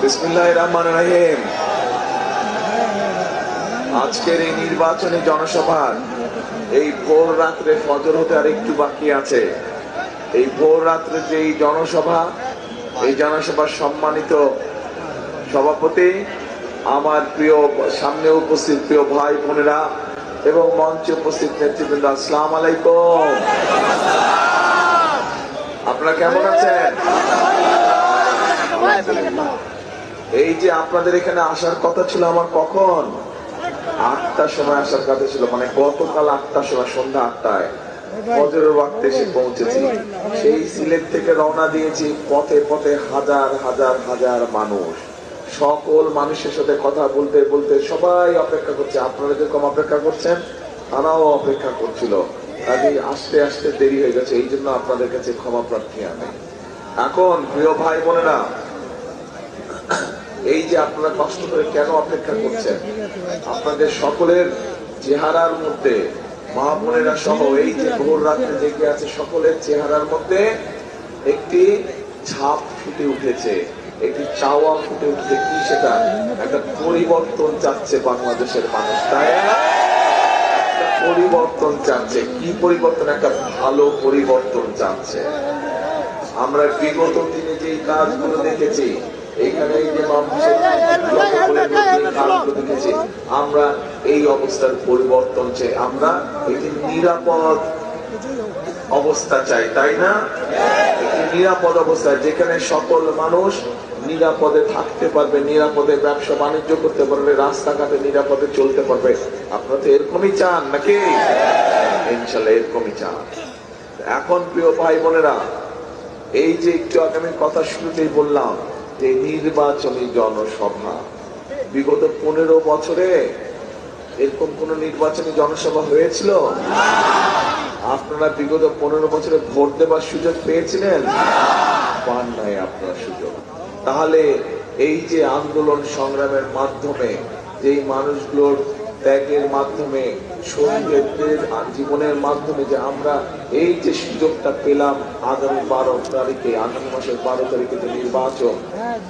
বিসমিল্লাহির রহমানির রহিম। আজকের এই নির্বাচনী জনসভার এই ভোর রাত্রে ফজর হতে আর একটু বাকি আছে। এই ভোর রাত্রে যে এই জনসভা, এই জনসভার সম্মানিত সভাপতি, আমার প্রিয় সামনে উপস্থিত প্রিয় ভাই বোনেরা এবং মঞ্চে উপস্থিত নেতৃবৃন্দ, আসসালামু আলাইকুম। আপনারা কেমন আছেন? এই যে আপনাদের এখানে আসার কথা ছিল আমার কখন 8টার সময় আসার কথা ছিল, মানে গতকাল 8টার সময়, সন্ধ্যা 8টায় ফজরের ওয়াক্তে এসে পৌঁছেছি। সেই সিলেট থেকে রওনা দিয়েছি, পথে পথে হাজার হাজার হাজার মানুষ, সকল মানুষের সাথে কথা বলতে বলতে সবাই অপেক্ষা করছে। আপনারা যেরকম অপেক্ষা করছেন তারাও অপেক্ষা করছিল, কাজে আসতে আসতে দেরি হয়ে গেছে। এই জন্য আপনাদের কাছে ক্ষমা প্রার্থী আমি। এখন প্রিয় ভাই বোনেরা, এই যে আপনারা কষ্ট করে কেন অপেক্ষা করছেন, আপনাদের সকলের চেহারার মধ্যে, মা বোনেরা সহ এই যে ভোর রাত্রে জেগে আছে সকলের চেহারার মধ্যে একটি ছাপ ফুটে উঠেছে, একটি চাওয়া ফুটে উঠেছে। কি সেটা? একটা পরিবর্তন চাচ্ছে বাংলাদেশের মানুষ, তাই একটা পরিবর্তন চাচ্ছে। কি পরিবর্তন? একটা ভালো পরিবর্তন চাচ্ছে। আমরা বিগত দিনে যে কাজগুলো দেখেছি, এখানে যে দেখেছি, আমরা এই অবস্থার পরিবর্তন চাই। আমরা একটি নিরাপদ অবস্থা চাই, তাই না? একটি নিরাপদ অবস্থা যেখানে সকল মানুষ নিরাপদে থাকতে পারবে, নিরাপদে ব্যবসা বাণিজ্য করতে পারবে, রাস্তাঘাটে নিরাপদে চলতে পারবে। আপনারা তো এরকমই চান নাকি? ইনশাল্লাহ এরকমই চান। এখন প্রিয় ভাই বোনেরা, এই যে একটু আগে আমি কথা শুরুতেই বললাম যে নির্বাচনী জনসভা, বিগত 15 বছরে এরকম কোন নির্বাচনী জনসভা হয়েছিল? আপনারা বিগত 15 বছরে ভোট দেবার সুযোগ পেয়েছিলেন? পান নাই আপনার সুযোগ। তাহলে এই যে আন্দোলন সংগ্রামের মাধ্যমে, যেই মানুষগুলোর ত্যাগের মাধ্যমে, শহীদদের জীবনের মাধ্যমে যে আমরা এই যে সুযোগটা পেলাম, আগামী 12 তারিখে, আগামী মাসের 12 তারিখে যে নির্বাচন,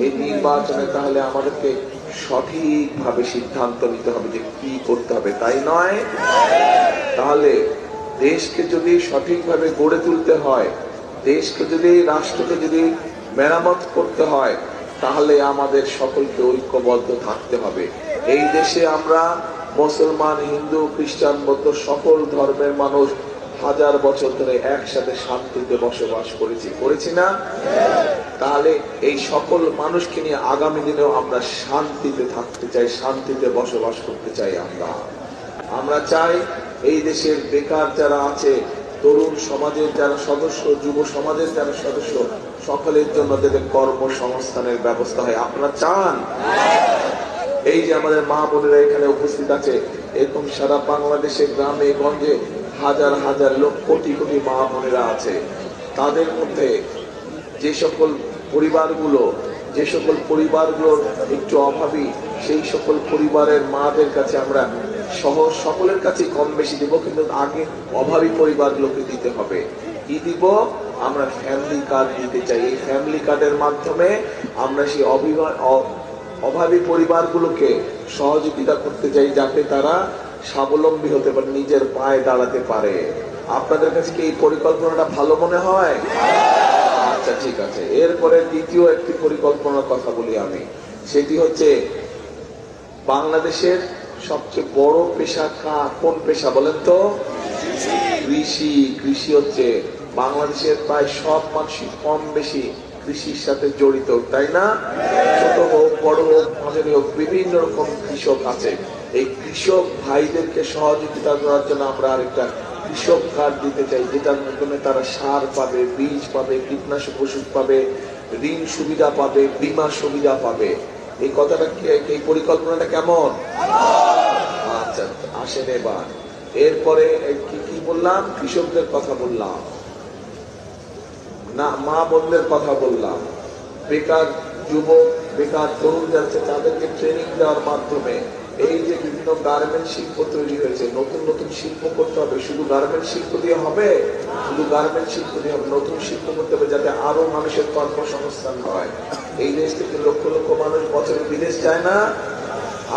এই নির্বাচনে তাহলে আমাদেরকে সঠিকভাবে সিদ্ধান্ত নিতে হবে যে কি করতে হবে, তাই নয়? তাহলে দেশকে যদি সঠিকভাবে গড়ে তুলতে হয়, দেশকে যদি, রাষ্ট্রকে যদি মেরামত করতে হয়, তাহলে আমাদের সকলকে ঐক্যবদ্ধ থাকতে হবে। এই দেশে আমরা মুসলমান, হিন্দু, খ্রিস্টান, বৌদ্ধ সকল ধর্মের মানুষ হাজার বছর ধরে একসাথে শান্তিতে বসবাস করেছি না? তাহলে এই সকল মানুষকে নিয়ে আগামী দিনেও আমরা শান্তিতে থাকতে চাই, শান্তিতে বসবাস করতে চাই। আমরা চাই এই দেশের বেকার যারা আছে, তরুণ সমাজের যারা সদস্য, যুব সমাজের যারা সদস্য, সকলের জন্য যাতে কর্মসংস্থানের ব্যবস্থা হয়। আপনারা চান? এই যে আমাদের মা বোনেরা এখানে উপস্থিত আছে, এরকম সারা বাংলাদেশের গ্রামে গঞ্জে হাজার হাজার লোক, কোটি কোটি মা বোনেরা আছে। তাদের মধ্যে যে সকল পরিবারগুলোর একটু অভাবী, সেই সকল পরিবারের মাদের কাছে আমরা সকলের কাছে কম বেশি দিব, কিন্তু আগে অভাবী পরিবারগুলোকে দিতে হবে। কি দিব? আমরা ফ্যামিলি কার্ড দিতে চাই। এই ফ্যামিলি কার্ডের মাধ্যমে আমরা সেই অভাবী পরিবারগুলোকে সহযোগিতা করতে চাই, যাতে তারা স্বাবলম্বী হতে পারে, নিজের পায়ে দাঁড়াতে পারে। আপনাদের কাছে কি এই পরিকল্পনাটা ভালো মনে হয়? আচ্ছা, ঠিক আছে। এরপরে দ্বিতীয় একটি পরিকল্পনার কথা বলি আমি। সেটি হচ্ছে, বাংলাদেশের সবচেয়ে বড় পেশা কোন পেশা বলেন তো? কৃষি। কৃষি হচ্ছে বাংলাদেশের প্রায় সব মানুষই কম বেশি কৃষির সাথে জড়িত, তাই না? ছোট হোক, বড় হোক, মাঝারি হোক, বিভিন্ন রকম কৃষক আছে। এই কৃষক ভাইদেরকে সহযোগিতা করার জন্য আমরা আরেকটা কৃষক কার্ড দিতে চাই, যেটার মাধ্যমে তারা সার পাবে, বীজ পাবে, কীটনাশক ওষুধ পাবে, ঋণ সুবিধা পাবে, বীমা সুবিধা পাবে। এই কথাটা, এই পরিকল্পনাটা কেমন? আচ্ছা, আসেন এবার। এরপরে কি বললাম? কৃষকদের কথা বললাম না, মা বোনদের কথা বললাম। বেকার যুবক, বেকার তরুণ যাচ্ছে, তাদেরকে ট্রেনিং দেওয়ার মাধ্যমে এই যে বিভিন্ন গার্মেন্ট শিল্প তৈরি হয়েছে, নতুন নতুন শিল্প করতে হবে। শুধু গার্মেন্ট শিল্প দিয়ে হবে? শুধু গার্মেন্ট শিল্প দিয়ে হবে? নতুন শিল্প করতে হবে যাতে আরো মানুষের কর্মসংস্থান হয়। এই দেশ থেকে লক্ষ লক্ষ মানুষ বছরে বিদেশ যায় না?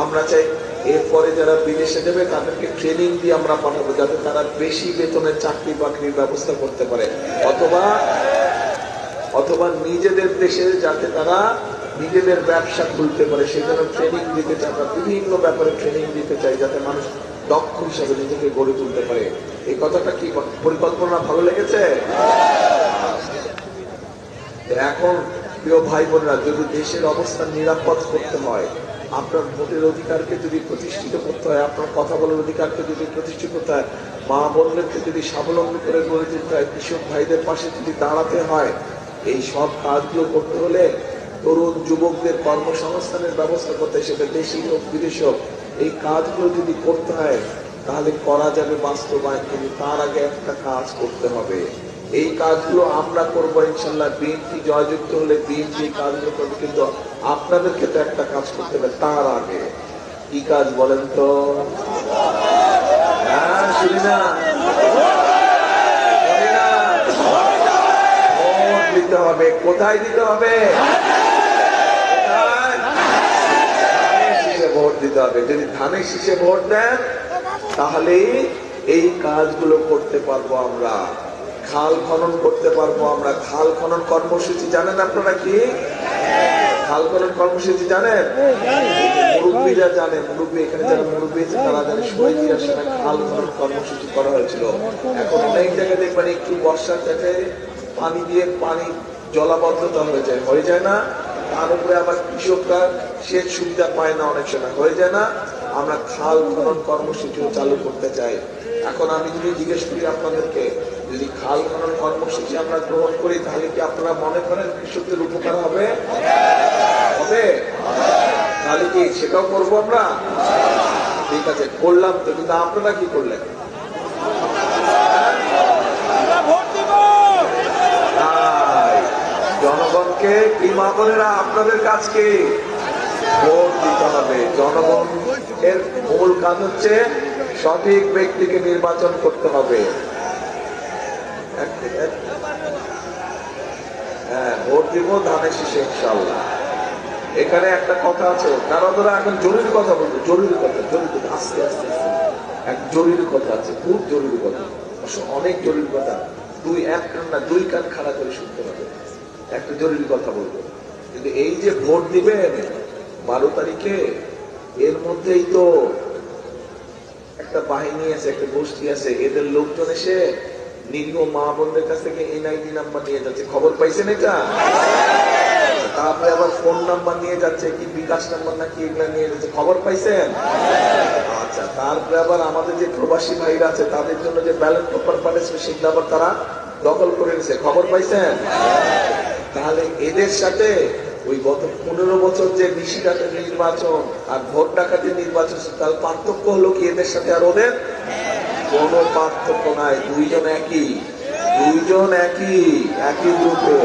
আমরা চাই এরপরে যারা বিদেশে যাবে তাদেরকে ট্রেনিং দিয়ে আমরা পাঠাবো, যাতে তারা বেশি বেতনের চাকরি বাকরির ব্যবস্থা করতে পারে, অথবা নিজেদের দেশে যাতে তারা নিজেদের ব্যবসা খুলতে পারে, সেজন্য ট্রেনিং দিতে চাই। আমরা বিভিন্ন ব্যাপারে ট্রেনিং দিতে চাই যাতে মানুষ দক্ষ হিসাবে নিজেকে গড়ে তুলতে পারে। এই কথাটা কি পরিকল্পনা ভালো লেগেছে? এখন প্রিয় ভাই বোনেরা, যদি দেশের অবস্থান নিরাপদ করতে হয়, আপনার ভোটের অধিকারকে যদি প্রতিষ্ঠিত করতে হয়, আপনার কথা বলার অধিকারকে যদি প্রতিষ্ঠিত করতে হয়, মা বোনদেরকে যদি স্বাবলম্বী করে গড়ে তুলতে হয়, কৃষক ভাইদের পাশে যদি দাঁড়াতে হয়, এই সব কাজগুলো করতে হলে তরুণ যুবকদের কর্মসংস্থানের ব্যবস্থা করতে, সেটা দেশি হোক বিদেশি হোক, এই কাজগুলো যদি করতে হয় তাহলে করা যাবে বাস্তবায়ন। কিন্তু তার আগে একটা কাজ করতে হবে। এই কাজগুলো আমরা করবো ইনশাল্লাহ। বিএনপি জয়যুক্ত হলে বিএনপি কাজগুলো করবে, কিন্তু আপনাদেরকে তো একটা কাজ করতে হবে তার আগে। কি কাজ বলেন তো? হ্যাঁ, শুনি না? ভোট দিতে হবে। কোথায় দিতে হবে? ভোট দিতে হবে। যদি ধানের শীষে ভোট দেন তাহলেই এই কাজগুলো করতে পারবো আমরা। খাল খনন করতে পারবো আমরা। খাল খনন কর্মসূচি জানেন আপনারা? কি খাল খনন কর্মসূচি জানেন? মুরব্বীরা জানেন, মুরব্বী এখানে যারা মুরব্বী আছে তারা জানে। শহীদের সময় খাল খনন কর্মসূচি করা হয়েছিল। এখন অনেক জায়গায় দেখবেন একটু বর্ষার থেকে পানি দিয়ে পানি জলাবদ্ধতা হয়ে যায় না? তার উপরে আবার কৃষকরা সেচ সুবিধা পায় না, অনেক সময় হয়ে যায় না? আমরা খাল খনন কর্মসূচিও চালু করতে চাই। এখন আমি যদি জিজ্ঞেস করি আপনাদেরকে, যদি খাল খনন কর্মসূচি আমরা গ্রহণ করি তাহলে কি আপনারা মনে করেন কৃষকদের উপকার হবে? তাহলে কি সেটাও করবো আমরা? ঠিক আছে, করলাম তো। কিন্তু আপনারা কি করলেন? জনগণকে কি মা বোনেরা, আপনাদের কাজকে ভোট দিতে হবে। জনগণের মূল কাজ হচ্ছে সঠিক ব্যক্তিকে নির্বাচন করতে হবে। হ্যাঁ, ভোট দিব ধানের শীষে ইনশাআল্লাহ। এখানে একটা কথা আছে, কারণ ধরা এখন জরুরি কথা বলবো। জরুরি কথা, আস্তে আস্তে এক জরুরি কথা আছে, খুব জরুরি কথা, অনেক জরুরি কথা। এক কান না, দুই কান খাড়া করে শুনতে হবে। একটা জরুরি কথা বলবো। কিন্তু এই যে ভোট দিবেন 12 তারিখে, এর মধ্যেই তো একটা বাহিনী আছে, একটা গোষ্ঠী আছে, এদের লোকজন এসে নিরীহ মা বোনদের কাছ থেকে এনআইডি নাম্বার নিয়ে যাচ্ছে। খবর পাইছেন এটা? তারপরে আবার ফোন নাম্বার নিয়ে যাচ্ছে, কি বিকাশ নাম্বার নাকি এগুলা নিয়ে যাচ্ছে। খবর পাইছেন? আচ্ছা, তারপরে আবার আমাদের যে প্রবাসী ভাইরা আছে তাদের জন্য যে ব্যালট পেপার পাঠাচ্ছে সেগুলো আবার তারা দখল করে নিচ্ছে। খবর পাইছেন? তাহলে এদের সাথে ওই গত 15 বছর যে নিশিরাতের নির্বাচন আর ভোট ডাকাতির নির্বাচন, তার পার্থক্য হলো কি এদের সাথে আর ওদের? কোনো পার্থক্য নাই। দুইজন একই গ্রুপে।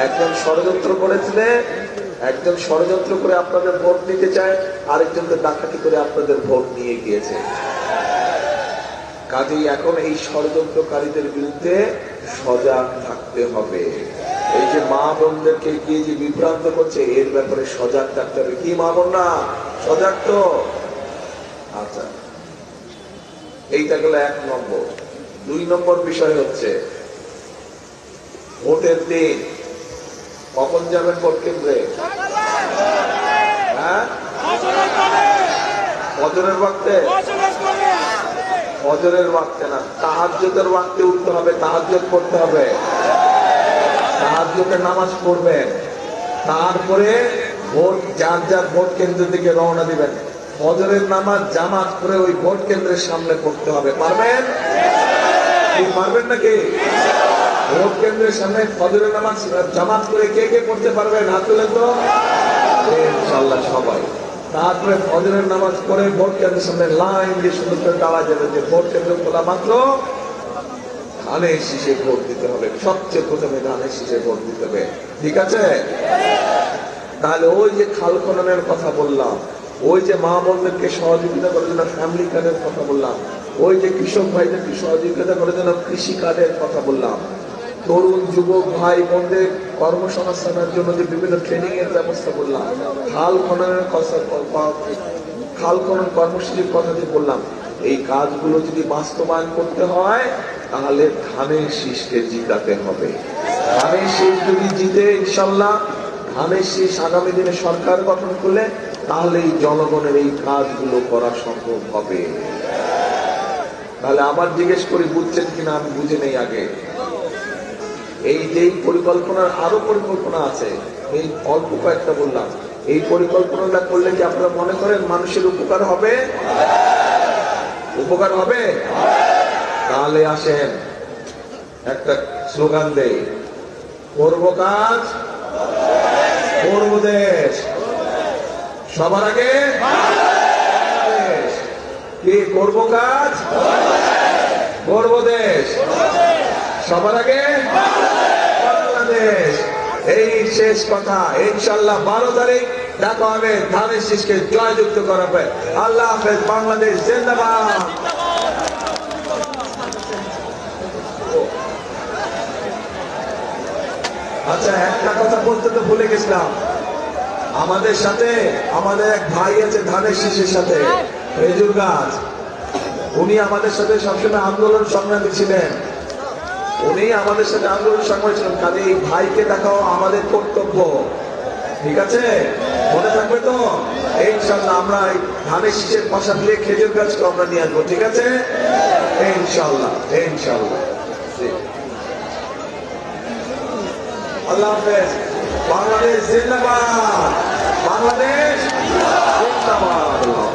একজন ষড়যন্ত্র করেছিলেন, একজন ষড়যন্ত্র করে আপনাদের ভোট নিতে চায়, আরেকজনকে ডাকাতি করে আপনাদের ভোট নিয়ে গিয়েছে। কাজেই এখন এই ষড়যন্ত্রকারীদের বিরুদ্ধে সজাগ থাকতে হবে। এই যে মা বোনদেরকে গিয়ে যে বিভ্রান্ত করছে, এর ব্যাপারে সজাগ থাকতে হবে। কি মা বোনরা সজাগ তো? আচ্ছা, এইটা গেল 1 নম্বর। 2 নম্বর বিষয় হচ্ছে ভোটের দিন কখন যাবেন ভোট কেন্দ্রে? হ্যাঁ, ফজরের ওয়াক্তে? ফজরের ওয়াক্তে না, তাহাজ্জুদের ওয়াক্তে উঠতে হবে, তাহাজ্জুদ পড়তে হবে। তাহাজ্জুদের নামাজ পড়বেন, তারপরে ভোট যার যার ভোট কেন্দ্রের দিকে রওনা দিবেন। ফজরের নামাজ জামাত করে ওই ভোট কেন্দ্রের সামনে পড়তে হবে। পারবেন? পারবেন নাকি? ভোট কেন্দ্রের সামনে ফজরের নামাজ জামাত করে কে কে পড়তে পারবেন? হাত তুলেন তো। ইনশাআল্লাহ সবাই। তারপরে ফজরের নামাজ পড়ে ভোট কেন্দ্রের সামনে লাইন দিয়ে সুন্দর করে দাঁড়া যাবে যে ভোট কেন্দ্র খোলা মাত্র ধানের শীষে ভোট দিতে হবে। সবচেয়ে প্রথমে ধানের শীষে ভোট দিতে হবে। ঠিক আছে? তাহলে ওই যে খাল খননের কথা বললাম, ওই যে মা বোনদেরকে সহযোগিতা করার জন্য ফ্যামিলি কার্ডের কথা বললাম, ওই যে কৃষক ভাইদেরকে সহযোগিতা করার জন্য কৃষি কার্ডের কথা বললাম, তরুণ যুবক ভাই বোনদের কর্মসংস্থানের জন্য যে বিভিন্ন ট্রেনিং এর ব্যবস্থা করলাম, খাল খননের খাল খনন কর্মসূচির কথা যে বললাম, এই কাজগুলো যদি বাস্তবায়ন করতে হয় তাহলে ধানের শীষকে জিতাতে হবে। ধানের শীষ যদি জিতে ইনশাল্লাহ, ধানের শীষ আগামী দিনে সরকার গঠন করলে তাহলে এই জনগণের এই কাজগুলো করা সম্ভব হবে। তাহলে আবার জিজ্ঞেস করি, বুঝছেন কিনা আমি বুঝে নেই আগে। এই যে পরিকল্পনার আরো পরিকল্পনা আছে, এই অল্প কয়েকটা বললাম, এই পরিকল্পনাটা করলে কি আপনারা মনে করেন মানুষের উপকার হবে? উপকার হবে? তাহলে আসেন একটা স্লোগান দেই, করব কাজ করব দেশ, সবার আগে কি করব কাজ করব দেশ, সবার আগে বাংলাদেশ। এই শেষ কথা। ইনশাল্লাহ 12 তারিখ দেখা হবে, ধানের শীষকে জয়যুক্ত করাবে। আল্লাহ হাফেজ। বাংলাদেশ জিন্দাবাদ। আচ্ছা, একটা কথা বলতে তো ভুলে গেছিলাম, আমাদের সাথে আমাদের এক ভাই আছে ধানের শীষের সাথে, খেজুর গাছ, উনি আমাদের সাথে সবসময় আন্দোলন সংগ্রামী ছিলেন, উনি আমাদের সাথে আন্দোলন সংগ্রামী ছিলেন। কাজে এই ভাইকে দেখাও আমাদের কর্তব্য, ঠিক আছে? মনে থাকবে তো? ইনশাল্লাহ আমরা ধানের শীষের পাশা দিয়ে খেজুর গাছকে আমরা নিয়ে আসবো, ঠিক আছে? ইনশাল্লাহ ইনশাল্লাহ। আল্লাহ হাফেজ। বাংলাদেশ জিন্দাবাদ। বাংলাদেশ জিন্দাবাদ।